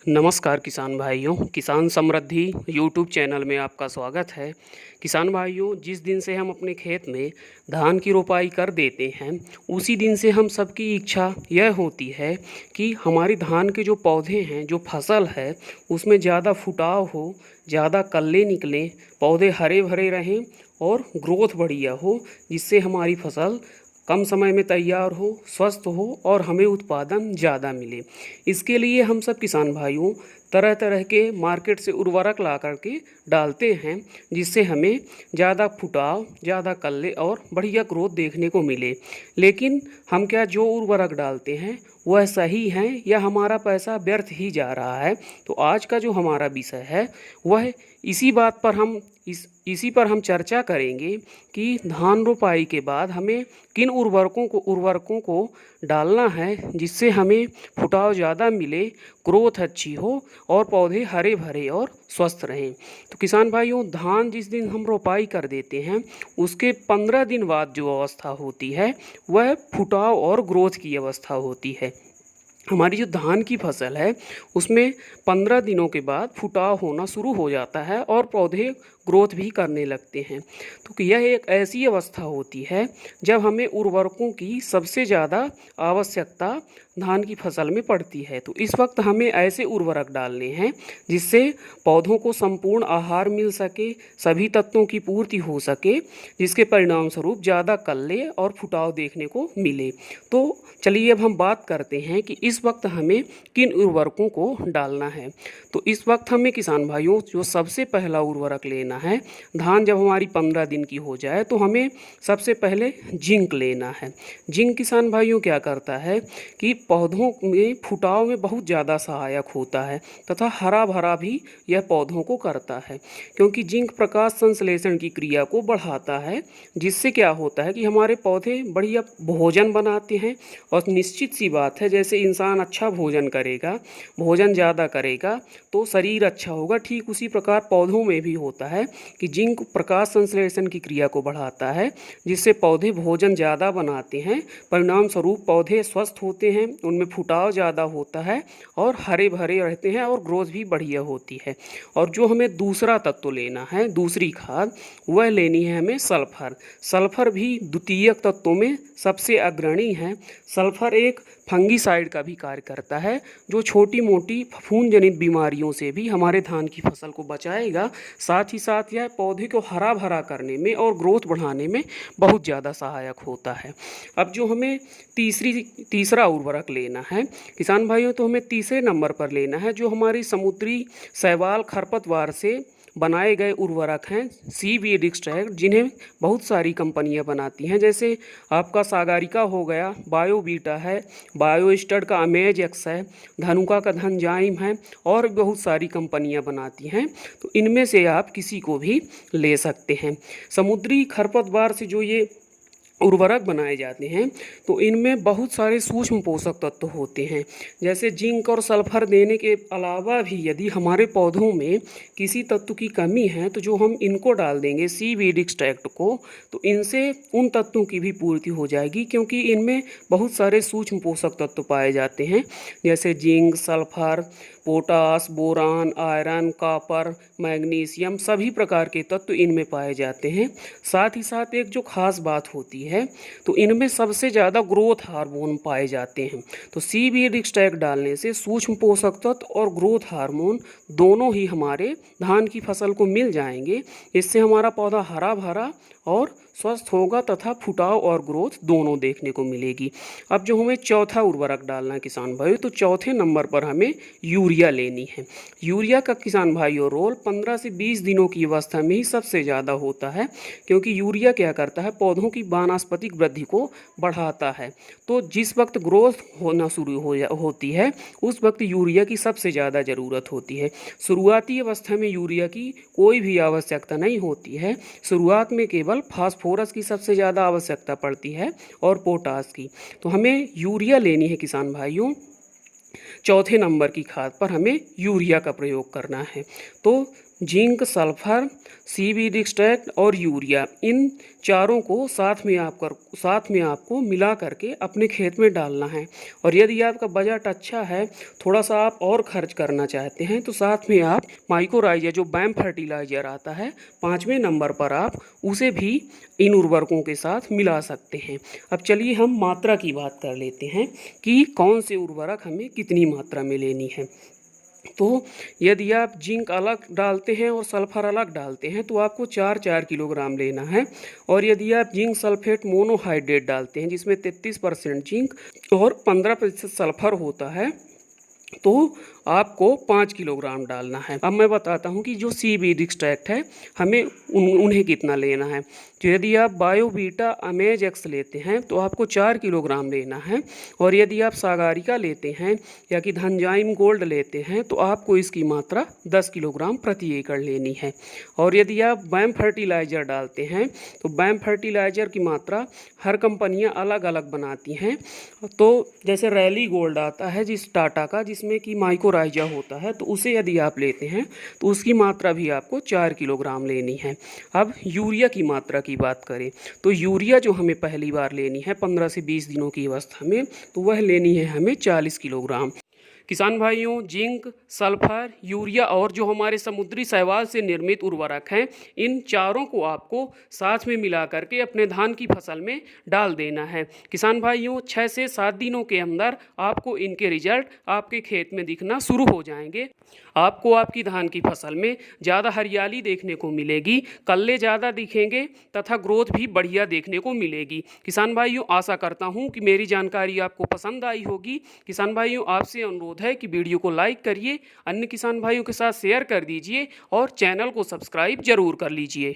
नमस्कार किसान भाइयों, किसान समृद्धि यूट्यूब चैनल में आपका स्वागत है। किसान भाइयों, जिस दिन से हम अपने खेत में धान की रोपाई कर देते हैं, उसी दिन से हम सबकी इच्छा यह होती है कि हमारी धान के जो पौधे हैं, जो फसल है, उसमें ज़्यादा फुटाव हो, ज़्यादा कल्ले निकलें, पौधे हरे भरे रहें और ग्रोथ बढ़िया हो, जिससे हमारी फसल कम समय में तैयार हो, स्वस्थ हो और हमें उत्पादन ज़्यादा मिले। इसके लिए हम सब किसान भाइयों तरह तरह के मार्केट से उर्वरक ला करके डालते हैं, जिससे हमें ज़्यादा फुटाव, ज़्यादा कल्ले और बढ़िया ग्रोथ देखने को मिले। लेकिन हम क्या जो उर्वरक डालते हैं वह सही हैं या हमारा पैसा व्यर्थ ही जा रहा है? तो आज का जो हमारा विषय है वह इसी पर हम चर्चा करेंगे कि धान रोपाई के बाद हमें किन उर्वरकों को डालना है, जिससे हमें फुटाव ज़्यादा मिले, ग्रोथ अच्छी हो और पौधे हरे भरे और स्वस्थ रहें। तो किसान भाइयों, धान जिस दिन हम रोपाई कर देते हैं उसके 15 दिन बाद जो अवस्था होती है वह फुटाव और ग्रोथ की अवस्था होती है। हमारी जो धान की फसल है उसमें 15 दिनों के बाद फुटाव होना शुरू हो जाता है और पौधे ग्रोथ भी करने लगते हैं। तो यह एक ऐसी अवस्था होती है जब हमें उर्वरकों की सबसे ज़्यादा आवश्यकता धान की फसल में पड़ती है। तो इस वक्त हमें ऐसे उर्वरक डालने हैं जिससे पौधों को संपूर्ण आहार मिल सके, सभी तत्वों की पूर्ति हो सके, जिसके परिणाम स्वरूप ज़्यादा कल्ले और फुटाव देखने को मिले। तो चलिए अब हम बात करते हैं कि इस वक्त हमें किन उर्वरकों को डालना है। तो इस वक्त हमें किसान भाइयों जो सबसे पहला उर्वरक लेना है, धान जब हमारी 15 दिन की हो जाए तो हमें सबसे पहले जिंक लेना है। जिंक किसान भाइयों क्या करता है कि पौधों में फुटाव में बहुत ज़्यादा सहायक होता है तथा हरा भरा भी यह पौधों को करता है, क्योंकि जिंक प्रकाश संश्लेषण की क्रिया को बढ़ाता है, जिससे क्या होता है कि हमारे पौधे बढ़िया भोजन बनाते हैं। और निश्चित सी बात है, जैसे इंसान अच्छा भोजन करेगा, भोजन ज़्यादा करेगा तो शरीर अच्छा होगा, ठीक उसी प्रकार पौधों में भी होता है कि जिंक प्रकाश संश्लेषण की क्रिया को बढ़ाता है, जिससे पौधे भोजन ज़्यादा बनाते हैं, परिणाम स्वरूप पौधे स्वस्थ होते हैं, उनमें फुटाव ज़्यादा होता है और हरे भरे रहते हैं और ग्रोथ भी बढ़िया होती है। और जो हमें दूसरा तत्व लेना है, दूसरी खाद, वह लेनी है हमें सल्फर। सल्फर भी द्वितीयक तत्वों में सबसे अग्रणी है। सल्फर एक फंगीसाइड का भी कार्य करता है, जो छोटी मोटी फफूंद जनित बीमारियों से भी हमारे धान की फसल को बचाएगा। साथ ही साथ यह पौधे को हरा भरा करने में और ग्रोथ बढ़ाने में बहुत ज़्यादा सहायक होता है। अब जो हमें तीसरा उर्वरक लेना है किसान भाइयों, तो हमें तीसरे नंबर पर लेना है जो हमारी समुद्री शैवाल खरपतवार से बनाए गए उर्वरक हैं, सीवीड एक्सट्रैक्ट, जिन्हें बहुत सारी कंपनियां बनाती हैं। जैसे आपका सागरिका हो गया, बायोबीटा है, बायोस्टड का अमेज एक्स है, धनुका का धनजाइम है और बहुत सारी कंपनियां बनाती हैं। तो इनमें से आप किसी को भी ले सकते हैं। समुद्री खरपतवार से जो ये उर्वरक बनाए जाते हैं तो इनमें बहुत सारे सूक्ष्म पोषक तत्व होते हैं। जैसे जिंक और सल्फर देने के अलावा भी यदि हमारे पौधों में किसी तत्व की कमी है तो जो हम इनको डाल देंगे सीवीड एक्सट्रैक्ट को, तो इनसे उन तत्वों की भी पूर्ति हो जाएगी, क्योंकि इनमें बहुत सारे सूक्ष्म पोषक तत्व पाए जाते हैं, जैसे zinc, sulphur, potash, boron, iron, copper, magnesium, सभी प्रकार के तत्व इनमें पाए जाते हैं। साथ ही साथ एक जो खास बात होती है, तो इनमें सबसे ज़्यादा ग्रोथ हार्मोन पाए जाते हैं। तो सीवीड एक्सट्रैक्ट डालने से सूक्ष्म पोषक तत्व और ग्रोथ हार्मोन दोनों ही हमारे धान की फसल को मिल जाएंगे। इससे हमारा पौधा हरा भरा और स्वस्थ होगा तथा फुटाव और ग्रोथ दोनों देखने को मिलेगी। अब जो हमें चौथा उर्वरक डालना है किसान भाइयों, तो चौथे नंबर पर हमें यूरिया लेनी है। यूरिया का किसान भाइयों रोल 15 से 20 दिनों की अवस्था में ही सबसे ज़्यादा होता है, क्योंकि यूरिया क्या करता है, पौधों की वानस्पतिक वृद्धि को बढ़ाता है। तो जिस वक्त ग्रोथ होना शुरू होती है उस वक्त यूरिया की सबसे ज़्यादा ज़रूरत होती है। शुरुआती अवस्था में यूरिया की कोई भी आवश्यकता नहीं होती है। शुरुआत में केवल फास्फोरस की सबसे ज़्यादा आवश्यकता पड़ती है और पोटास की। तो हमें यूरिया लेनी है किसान भाइयों, चौथे नंबर की खाद पर हमें यूरिया का प्रयोग करना है। तो जिंक, सल्फर, सीवीड एक्सट्रैक्ट और यूरिया, इन चारों को साथ में आपको मिला करके अपने खेत में डालना है। और यदि आपका बजट अच्छा है, थोड़ा सा आप और खर्च करना चाहते हैं, तो साथ में आप माइक्रोराइजा जो बैम फर्टिलाइजर आता है 5वें नंबर पर, आप उसे भी इन उर्वरकों के साथ मिला सकते हैं। अब चलिए हम मात्रा की बात कर लेते हैं कि कौन से उर्वरक हमें कितनी मात्रा में लेनी है। तो यदि आप जिंक अलग डालते हैं और सल्फर अलग डालते हैं तो आपको 4-4 किलोग्राम लेना है। और यदि आप जिंक सल्फेट मोनोहाइड्रेट डालते हैं जिसमें 33% जिंक और 15% सल्फर होता है, तो आपको 5 किलोग्राम डालना है। अब मैं बताता हूँ कि जो सीवीड एक्सट्रैक्ट है हमें उन्हें कितना लेना है। तो यदि आप बायोवीटा अमेज एक्स लेते हैं तो आपको 4 किलोग्राम लेना है। और यदि आप सागारिका लेते हैं या कि धनजाइम गोल्ड लेते हैं तो आपको इसकी मात्रा 10 किलोग्राम प्रति एकड़ लेनी है। और यदि आप बैम फर्टिलाइज़र डालते हैं तो बैम फर्टिलाइज़र की मात्रा हर कंपनियां अलग अलग बनाती हैं। तो जैसे रैली गोल्ड आता है जिस टाटा का, जिसमें कि माइक्रोराइजा होता है, तो उसे यदि आप लेते हैं तो उसकी मात्रा भी आपको 4 किलोग्राम लेनी है। अब यूरिया की मात्रा की बात करें तो यूरिया जो हमें पहली बार लेनी है 15 से 20 दिनों की अवस्था में, तो वह लेनी है हमें 40 किलोग्राम। किसान भाइयों, जिंक, सल्फर, यूरिया और जो हमारे समुद्री शैवाल से निर्मित उर्वरक हैं, इन चारों को आपको साथ में मिला करके अपने धान की फसल में डाल देना है। किसान भाइयों, 6 से 7 दिनों के अंदर आपको इनके रिजल्ट आपके खेत में दिखना शुरू हो जाएंगे। आपको आपकी धान की फसल में ज़्यादा हरियाली देखने को मिलेगी, कल्ले ज़्यादा दिखेंगे तथा ग्रोथ भी बढ़िया देखने को मिलेगी। किसान भाइयों, आशा करता हूँ कि मेरी जानकारी आपको पसंद आई होगी। किसान भाइयों, आपसे अनुरोध है कि वीडियो को लाइक करिए, अन्य किसान भाइयों के साथ शेयर कर दीजिए और चैनल को सब्सक्राइब जरूर कर लीजिए।